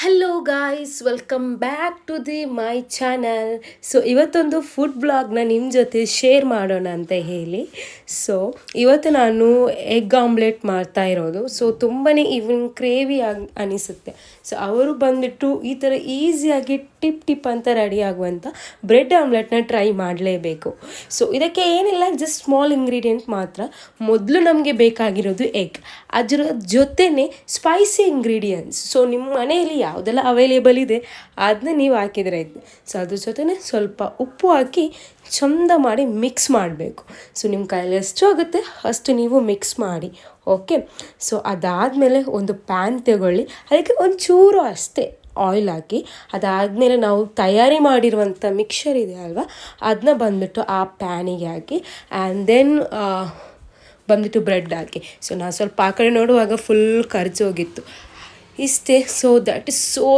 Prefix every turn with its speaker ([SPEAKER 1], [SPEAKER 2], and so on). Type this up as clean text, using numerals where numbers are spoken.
[SPEAKER 1] Hello guys, welcome back to my channel. So ಇವತ್ತೊಂದು food ಬ್ಲಾಗ್ನ ನಿಮ್ಮ ಜೊತೆ ಶೇರ್ ಮಾಡೋಣ ಅಂತ ಹೇಳಿ. ಸೊ ಇವತ್ತು ನಾನು ಎಗ್ ಆಮ್ಲೆಟ್ ಮಾಡ್ತಾ ಇರೋದು. ಸೊ ತುಂಬಾ ಈವ್ನಿಂಗ್ ಕ್ರೇವಿ ಅನಿಸುತ್ತೆ. ಸೊ ಅವರು ಬಂದುಬಿಟ್ಟು ಈ ಥರ ಈಸಿಯಾಗಿ ಟಿಪ್ ಅಂತ ರೆಡಿ ಆಗುವಂಥ ಬ್ರೆಡ್ ಆಮ್ಲೆಟ್ನ ಟ್ರೈ ಮಾಡಲೇಬೇಕು. ಸೊ ಇದಕ್ಕೆ ಏನಿಲ್ಲ, ಜಸ್ಟ್ ಸ್ಮಾಲ್ ಇಂಗ್ರೀಡಿಯೆಂಟ್ ಮಾತ್ರ. ಮೊದಲು ನಮಗೆ ಬೇಕಾಗಿರೋದು ಎಗ್, ಅದರ ಜೊತೆನೇ ಸ್ಪೈಸಿ ಇಂಗ್ರೀಡಿಯೆಂಟ್ಸ್. ಸೊ ನಿಮ್ಮ ಮನೆಯಲ್ಲಿ ಯಾವುದೆಲ್ಲ ಅವೈಲೇಬಲ್ ಇದೆ ಅದನ್ನ ನೀವು ಹಾಕಿದರೆ ಆಯಿತು. ಸೊ ಅದ್ರ ಜೊತೆನೇ ಸ್ವಲ್ಪ ಉಪ್ಪು ಹಾಕಿ ಚಂದ ಮಾಡಿ ಮಿಕ್ಸ್ ಮಾಡಬೇಕು. ಸೊ ನಿಮ್ಮ ಕೈಯಲ್ಲಿ ಎಷ್ಟು ಆಗುತ್ತೆ ಅಷ್ಟು ನೀವು ಮಿಕ್ಸ್ ಮಾಡಿ, ಓಕೆ. ಸೊ ಅದಾದಮೇಲೆ ಒಂದು ಪ್ಯಾನ್ ತಗೊಳ್ಳಿ, ಅದಕ್ಕೆ ಒಂಚೂರು ಅಷ್ಟೇ ಆಯಿಲ್ ಹಾಕಿ, ಅದಾದಮೇಲೆ ನಾವು ತಯಾರಿ ಮಾಡಿರುವಂಥ ಮಿಕ್ಸರ್ ಇದೆ ಅಲ್ವಾ, ಅದನ್ನ ಬಂದುಬಿಟ್ಟು ಆ ಪ್ಯಾನಿಗೆ ಹಾಕಿ ಆ್ಯಂಡ್ ದೆನ್ ಬಂದುಬಿಟ್ಟು ಬ್ರೆಡ್ ಹಾಕಿ. ಸೊ ನಾನು ಸ್ವಲ್ಪ ಆ ಕಡೆ ನೋಡುವಾಗ ಫುಲ್ ಕರ್ಜೋಗಿತ್ತು ಇಷ್ಟೇ. So that is so